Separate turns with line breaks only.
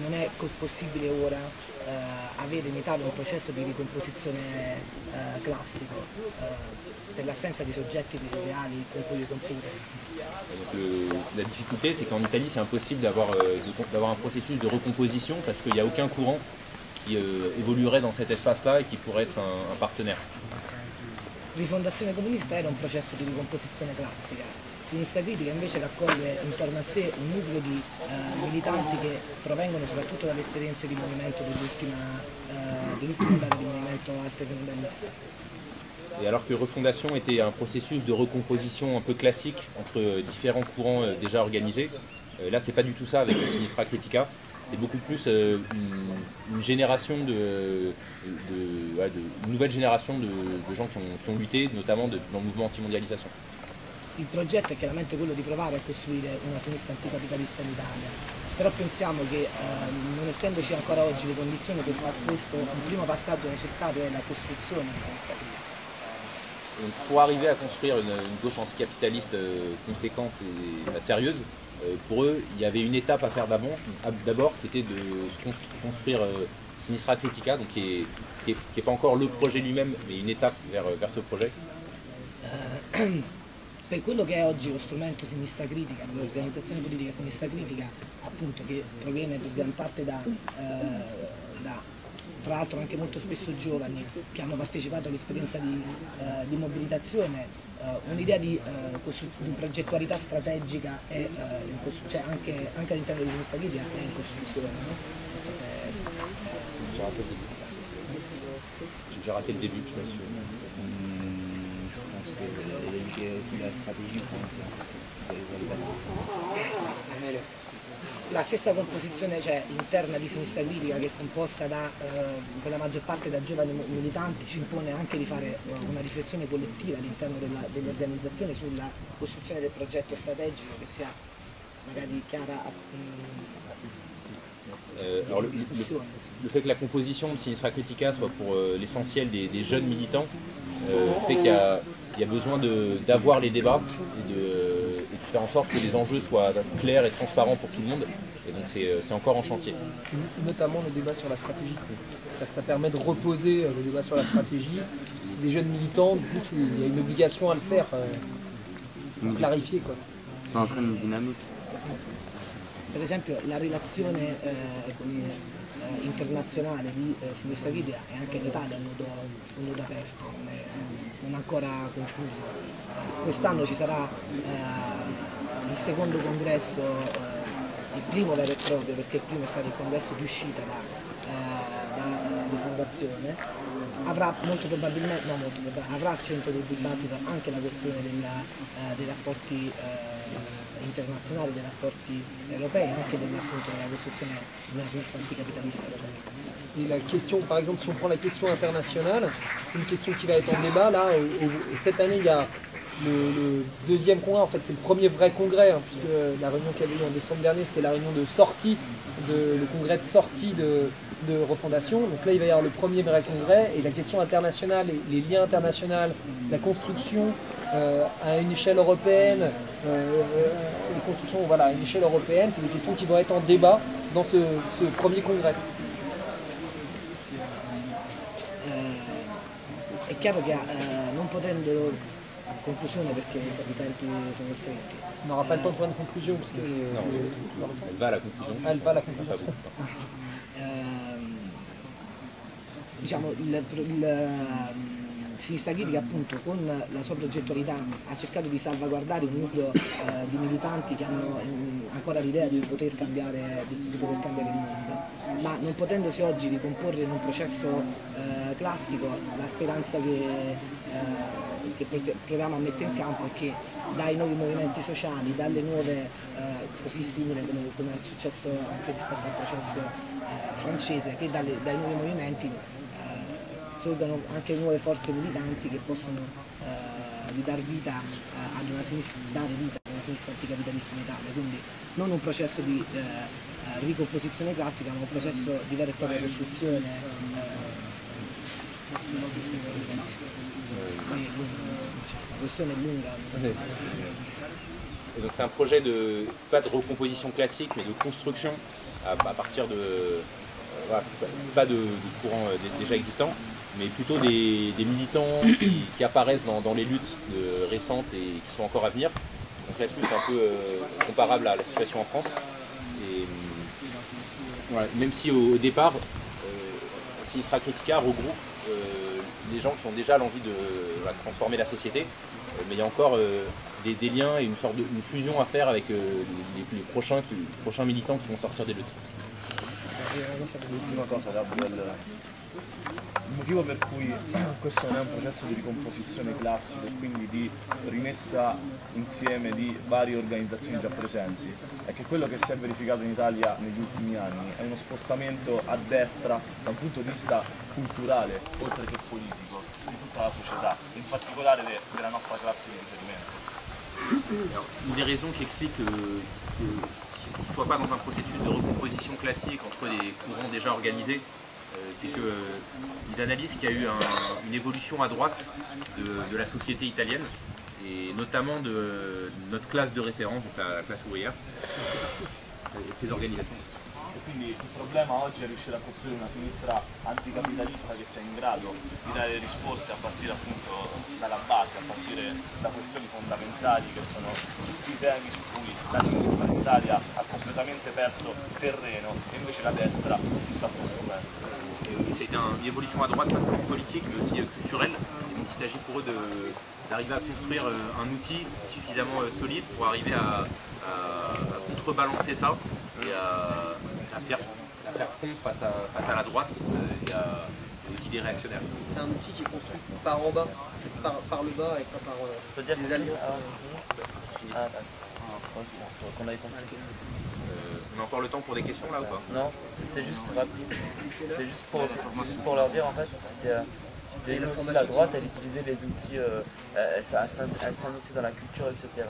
non è possibile ora avere in Italia un processo di ricomposizione classico per l'assenza di soggetti territoriali con cui ricomporre.
La difficulté, c'est qu'en Italie, c'est impossible d'avoir un processus de recomposition parce qu'il n'y a aucun courant qui évoluerait dans cet espace-là et qui pourrait être un partenaire.
Rifondazione comunista era un processo di ricomposizione classica. Sinistra Critica invece raccoglie intorno a sé un nucleo di militanti che provengono soprattutto dalle esperienze di movimento dell'ultima ondata di movimento altermondialista.
Et alors que Refondation était un processus de recomposition un peu classique entre différents courants déjà organisés, là c'est pas du tout ça avec Sinistra Critica. C'est beaucoup plus une génération une nouvelle génération de gens qui ont lutté, notamment dans le mouvement anti-mondialisation.
Il progetto è chiaramente quello di provare a costruire una sinistra anticapitalista in Italia, però pensiamo che non essendoci ancora oggi le condizioni per far questo, un primo passaggio necessario è la costruzione di sinistra critica.
Pour arriver à construire une gauche anticapitaliste conséquente et sérieuse, pour eux, il y avait une étape à faire d'abord, qui était de construire Sinistra Critica, donc qui est pas encore le projet lui-même, mais une étape vers ce projet.
Per quello che è oggi lo strumento Sinistra Critica, l'organizzazione politica Sinistra Critica, appunto, che proviene per gran parte da tra l'altro anche molto spesso giovani che hanno partecipato all'esperienza di mobilitazione, un'idea di progettualità strategica è cioè anche all'interno di Sinistra Critica è in costruzione, no? Non so se...
J'ai raté le début, je suis
Je pense que c'est la stratégie pour
La stessa composizione interna di Sinistra Critica, che è composta per la maggior parte da giovani militanti, ci impone anche di fare una riflessione collettiva all'interno delle organizzazioni sulla costruzione del progetto strategico che sia magari chiara
alors le fait que la composition de Sinistra Critica soit pour l'essentiel des jeunes militants fait qu'il y a besoin d'avoir les débats et de faire en sorte que les enjeux soient clairs et transparents pour tout le monde. Et donc c'est encore en chantier.
Notamment le débat sur la stratégie. Ça permet de reposer le débat sur la stratégie. C'est des jeunes militants, du coup il y a une obligation à le faire, pour clarifier, quoi.
Ça entraîne une dynamique.
Per esempio la relazione internazionale di Sinistra Critica è anche in Italia un nodo aperto, non ancora concluso. Quest'anno ci sarà il secondo congresso, il primo vero e proprio, perché il primo è stato il congresso di uscita di fondazione. Avrà molto probabilmente, avrà al centro del dibattito anche la questione dei rapporti internazionali, dei rapporti europei, anche della costruzione di una sinistra anticapitalista europea.
Et la question, par exemple, si on prend la question internationale, c'est une question qui va être en débat. Là, cette année, il y a le deuxième congrès, en fait c'est le premier vrai congrès, hein, puisque la réunion qu'il y avait eu en décembre dernier, c'était la réunion de sortie, le congrès de sortie de Refondation. Donc là, il va y avoir le premier vrai congrès, et la question internationale, les liens internationaux, la construction à une échelle européenne, les constructions voilà, à une échelle européenne, c'est des questions qui vont être en débat dans ce premier congrès.
È chiaro che non potendo, a conclusione perché i tempi sono stretti.
On n'aura pas le temps de faire une conclusion parce que...
Elle va à la conclusion.
Elle va à la conclusion.
Diciamo, Sinistra Critica appunto con la sua progettualità ha cercato di salvaguardare un nucleo di militanti che hanno ancora l'idea di poter cambiare il mondo, ma non potendosi oggi ricomporre in un processo classico, la speranza che proviamo a mettere in campo è che dai nuovi movimenti sociali, dalle nuove, così simile come è successo anche rispetto al processo francese, che dai nuovi movimenti sorgono anche nuove forze militanti che possono dare vita ad una sinistra anticapitalista in Italia, quindi non un processo di ricomposizione classica, ma un processo di vera e propria costruzione del sistema capitalista. La questione è lunga.
Et donc c'est un projet de, pas de recomposition classique, mais de construction à partir de, voilà, pas de courants déjà existants, mais plutôt des militants qui apparaissent dans les luttes récentes et qui sont encore à venir. Donc là-dessus c'est un peu comparable à la situation en France. Et, voilà, même si au départ, Sinistra Critica regroupe des gens qui ont déjà l'envie de transformer la société, mais il y a encore des liens et une fusion à faire avec les prochains militants qui vont sortir des luttes.
L'ultima cosa, Gabriel, il motivo per cui questo non è un processo di ricomposizione classico e quindi di rimessa insieme di varie organizzazioni già presenti è che quello che si è verificato in Italia negli ultimi anni è uno spostamento a destra da un punto di vista culturale, oltre che politico, di tutta la società, in particolare della nostra classe di riferimento.
Alors, une des raisons qui explique qu'il ne soit pas dans un processus de recomposition classique entre des courants déjà organisés, c'est qu'ils analysent qu'il y a eu une évolution à droite de la société italienne, et notamment de notre classe de référence, donc la classe ouvrière, et de ses organisations.
E quindi il problema oggi è riuscire a costruire una sinistra anticapitalista che sia in grado di dare risposte a partire appunto dalla base, a partire da questioni fondamentali che sono tutti i temi su cui la sinistra in Italia ha completamente perso terreno e invece la destra si sta costruendo.
C'est une évolution à droite, pas seulement politique, mais aussi culturelle. Et donc il s'agit pour eux d'arriver à construire un outil suffisamment solide pour arriver à contrebalancer ça et à faire front face à la droite et aux idées réactionnaires.
C'est un outil qui est construit par en bas, par le bas et pas par des alliances.
On a encore le temps pour des questions là ou pas?
Non, c'est juste rapide. C'est juste pour leur dire en fait, c'était aussi la droite, elle utilisait les outils, elle s'immisçait dans la culture, etc.